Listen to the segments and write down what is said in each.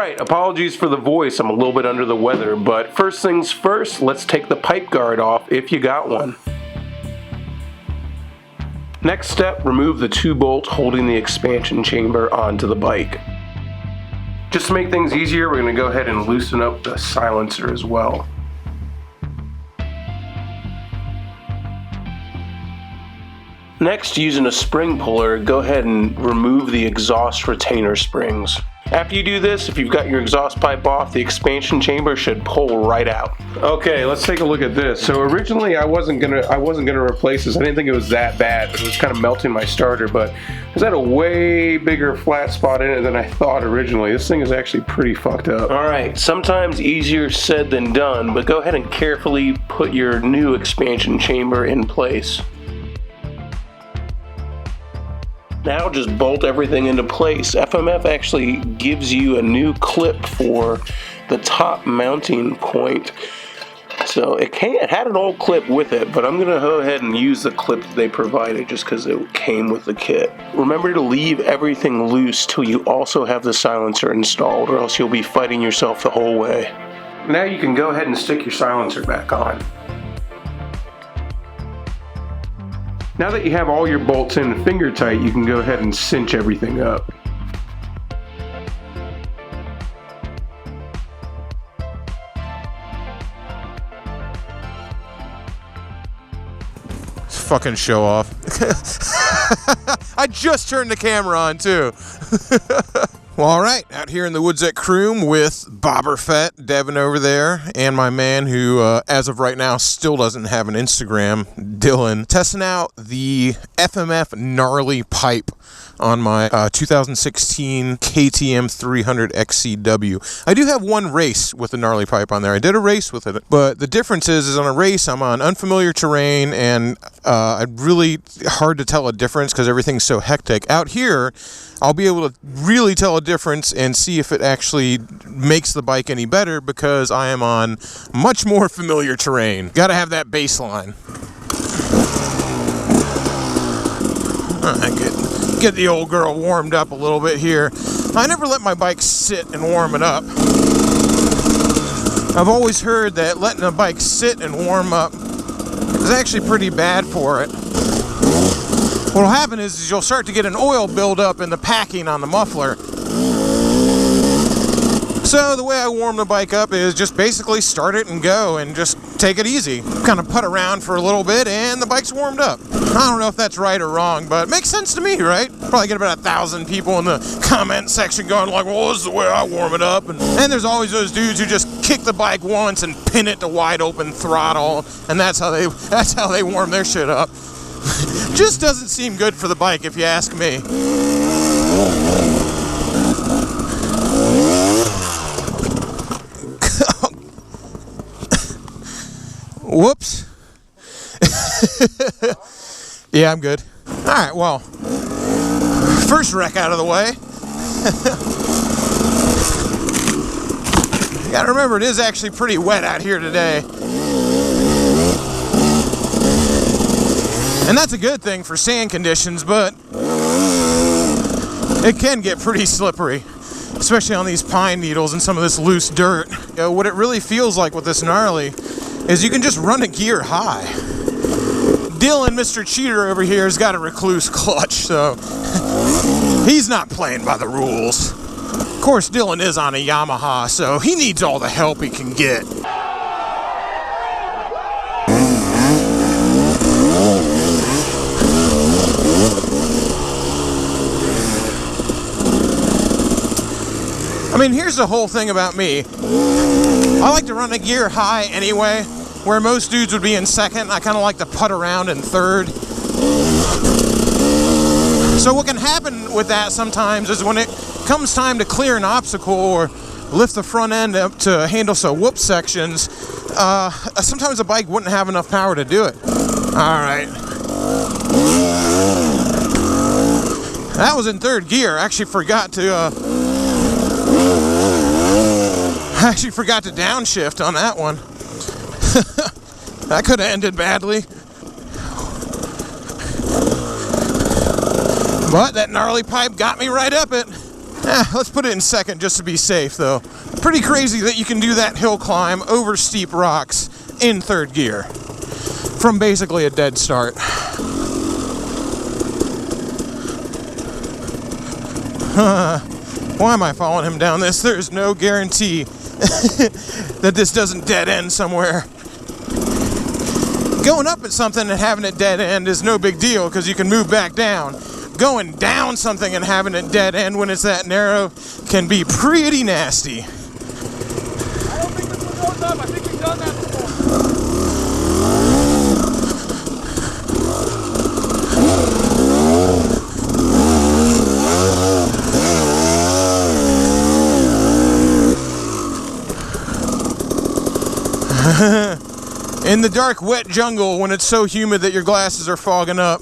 Alright, apologies for the voice, I'm a little bit under the weather, but first things first, let's take the pipe guard off if you got one. Next step, remove the 2 bolts holding the expansion chamber onto the bike. Just to make things easier, we're going to go ahead and loosen up the silencer as well. Next, using a spring puller, go ahead and remove the exhaust retainer springs. After you do this, if you've got your exhaust pipe off, the expansion chamber should pull right out. Okay, let's take a look at this. So originally I wasn't gonna replace this. I didn't think it was that bad, but it was kind of melting my starter, but it had a way bigger flat spot in it than I thought originally. This thing is actually pretty fucked up. Alright, sometimes easier said than done, but go ahead and carefully put your new expansion chamber in place. Now just bolt everything into place. FMF actually gives you a new clip for the top mounting point. So it had an old clip with it, but I'm going to go ahead and use the clip that they provided just because it came with the kit. Remember to leave everything loose till you also have the silencer installed, or else you'll be fighting yourself the whole way. Now you can go ahead and stick your silencer back on. Now that you have all your bolts in finger tight, you can go ahead and cinch everything up. Fucking show off. I just turned the camera on too. Well, all right, out here in the woods at Croom with Bobberfett, Devin over there, and my man who, as of right now, still doesn't have an Instagram, Dylan, testing out the FMF Gnarly pipe on my 2016 KTM 300 XCW. I do have one race with the Gnarly pipe on there. I did a race with it, but the difference is on a race, I'm on unfamiliar terrain, and it's really hard to tell a difference because everything's so hectic. Out here, I'll be able to really tell a difference and see if it actually makes the bike any better because I am on much more familiar terrain. Gotta have that baseline. Alright, get the old girl warmed up a little bit here. I never let my bike sit and warm it up. I've always heard that letting a bike sit and warm up is actually pretty bad for it. What'll happen is you'll start to get an oil buildup in the packing on the muffler. So the way I warm the bike up is just basically start it and go and just take it easy. Kind of putt around for a little bit and the bike's warmed up. I don't know if that's right or wrong, but it makes sense to me, right? Probably get about 1,000 people in the comment section going like, well, this is the way I warm it up. And there's always those dudes who just kick the bike once and pin it to wide open throttle, and that's how they warm their shit up. Just doesn't seem good for the bike if you ask me. Whoops. Yeah, I'm good. Alright, well, first wreck out of the way. You gotta remember, it is actually pretty wet out here today. And that's a good thing for sand conditions, but it can get pretty slippery, especially on these pine needles and some of this loose dirt. What it really feels like with this Gnarly is you can just run a gear high. Dylan, Mr. Cheater over here, has got a recluse clutch, so he's not playing by the rules. Of course, Dylan is on a Yamaha, so he needs all the help he can get. I mean, here's the whole thing about me. I like to run a gear high anyway, where most dudes would be in second. I kind of like to putt around in third. So what can happen with that sometimes is when it comes time to clear an obstacle or lift the front end up to handle some whoop sections, sometimes the bike wouldn't have enough power to do it. Alright. That was in third gear. I actually forgot to downshift on that one. That could have ended badly. But that Gnarly pipe got me right up it. Let's put it in second just to be safe, though. Pretty crazy that you can do that hill climb over steep rocks in third gear from basically a dead start. Why am I following him down this? There's no guarantee that this doesn't dead end somewhere. Going up at something and having it dead end is no big deal because you can move back down. Going down something and having it dead end when it's that narrow can be pretty nasty. I don't think this one goes up. I think we've done that before. In the dark, wet jungle, when it's so humid that your glasses are fogging up,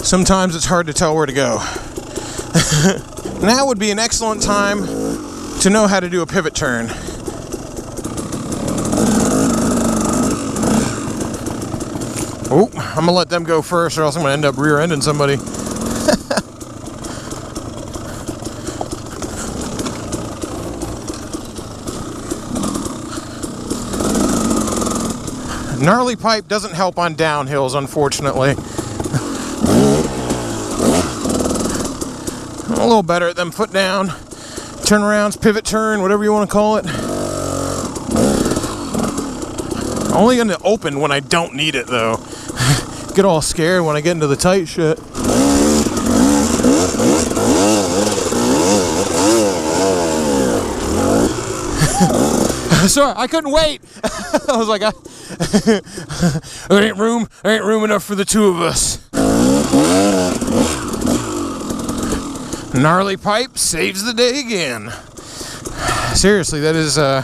sometimes it's hard to tell where to go. Now would be an excellent time to know how to do a pivot turn. Oh, I'm gonna let them go first or else I'm gonna end up rear-ending somebody. Gnarly pipe doesn't help on downhills, unfortunately. I'm a little better at them foot down, turnarounds, pivot turn, whatever you want to call it. Only going to open when I don't need it, though. Get all scared when I get into the tight shit. Sorry, I couldn't wait. I was like, there ain't room enough for the two of us. Gnarly pipe saves the day again. Seriously, that is, I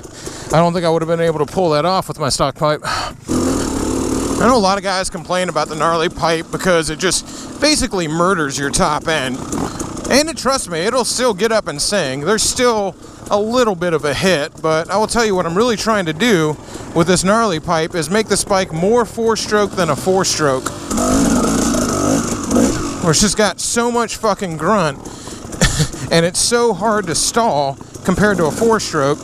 don't think I would have been able to pull that off with my stock pipe. I know a lot of guys complain about the gnarly pipe because it just basically murders your top end. And trust me, it'll still get up and sing. There's still a little bit of a hit, but I will tell you what I'm really trying to do with this gnarly pipe is make this bike more four-stroke than a four-stroke. Where it's just got so much fucking grunt, and it's so hard to stall compared to a four-stroke.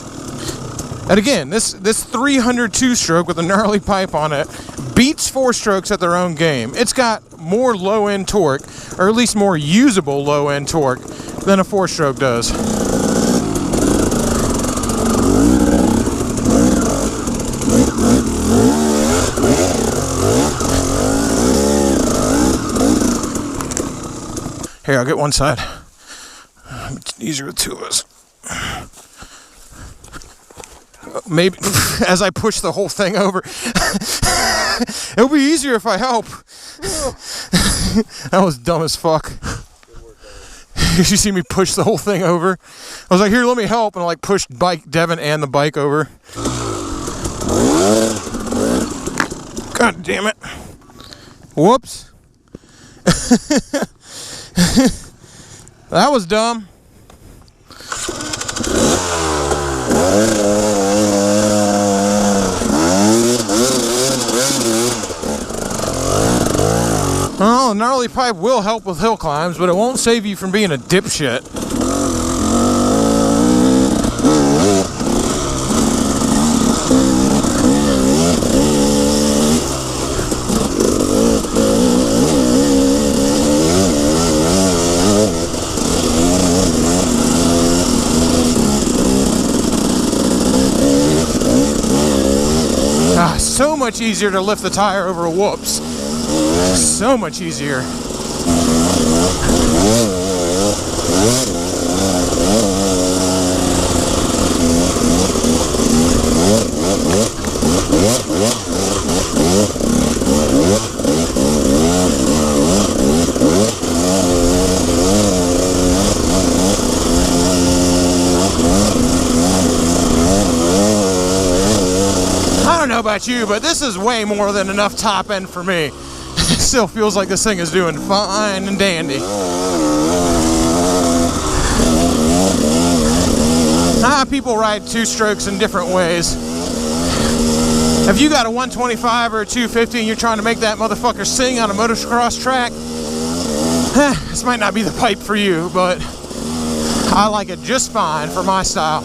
And again, this 300 two-stroke with a gnarly pipe on it beats four-strokes at their own game. It's got more low-end torque, or at least more usable low-end torque, than a four-stroke does. Here, I'll get one side. It's easier with two of us. Maybe as I push the whole thing over. It'll be easier if I help. That was dumb as fuck. You see me push the whole thing over? I was like, here, let me help. And I like pushed Devin and the bike over. God damn it. Whoops. That was dumb. Well, a gnarly pipe will help with hill climbs, but it won't save you from being a dipshit. So much easier to lift the tire over a whoops. So much easier. I don't know about you, but this is way more than enough top end for me. It still feels like this thing is doing fine and dandy. People ride two strokes in different ways. If you got a 125 or a 250 and you're trying to make that motherfucker sing on a motocross track, This might not be the pipe for you, but I like it just fine for my style.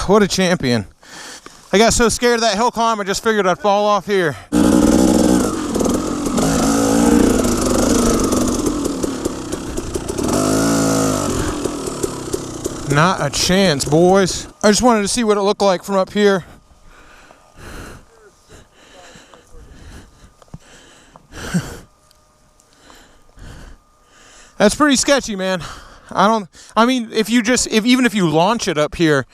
What a champion. I got so scared of that hill climb, I just figured I'd fall off here. Not a chance, boys. I just wanted to see what it looked like from up here. That's pretty sketchy, man. I mean, even if you launch it up here,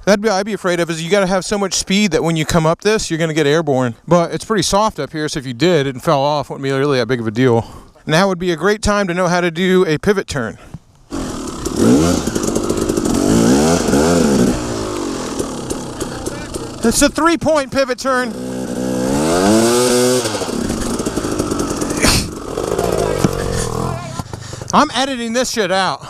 I'd be afraid of is you got to have so much speed that when you come up this, you're going to get airborne. But it's pretty soft up here, so if you did and fell off, it wouldn't be really that big of a deal. Now would be a great time to know how to do a pivot turn. It's a 3-point pivot turn. I'm editing this shit out.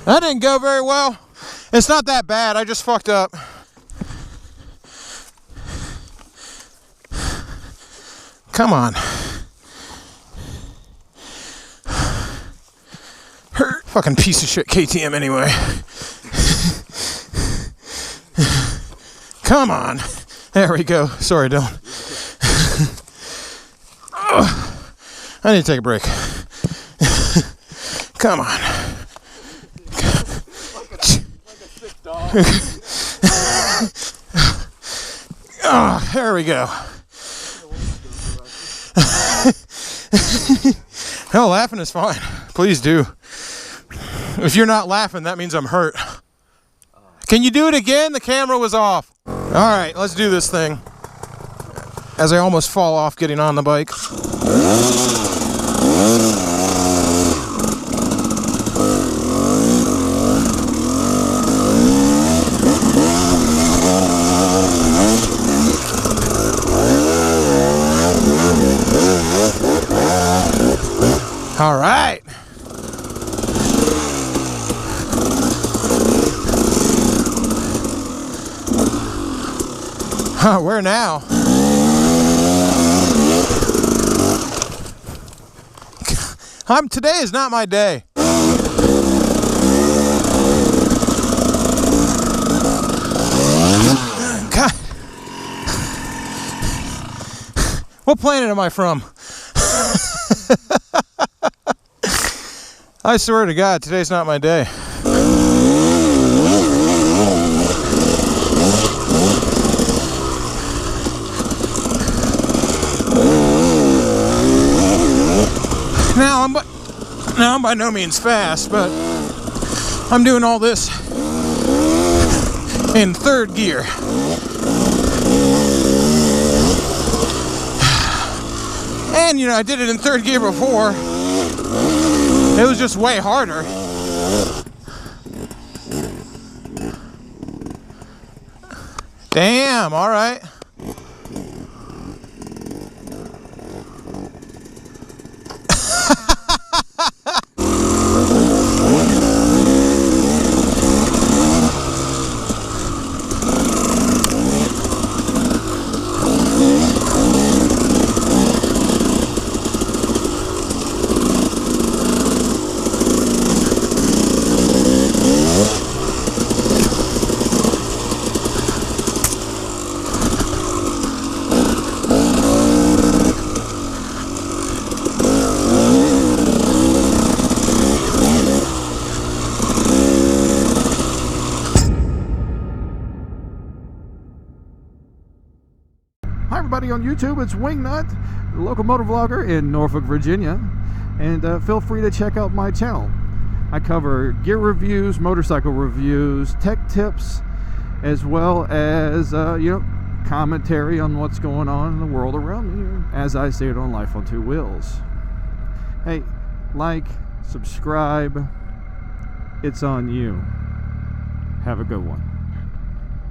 That didn't go very well. It's not that bad, I just fucked up. Come on. Fucking piece of shit KTM anyway. Come on. There we go. Sorry, Dylan. I need to take a break. Come on. Oh, there we go. No, laughing is fine. Please do. If you're not laughing, that means I'm hurt. Can you do it again? The camera was off. All right, let's do this thing. As I almost fall off getting on the bike. All right. Huh, where now? Today is not my day. God. What planet am I from? I swear to God, today's not my day. Now I'm by no means fast, but I'm doing all this in third gear. And you know, I did it in third gear before. It was just way harder. Damn, all right. Hi everybody on YouTube, it's Wingnut, the local motor vlogger in Norfolk, Virginia, and feel free to check out my channel. I cover gear reviews, motorcycle reviews, tech tips, as well as commentary on what's going on in the world around me, as I say it on Life on Two Wheels. Hey, like, subscribe, it's on you. Have a good one.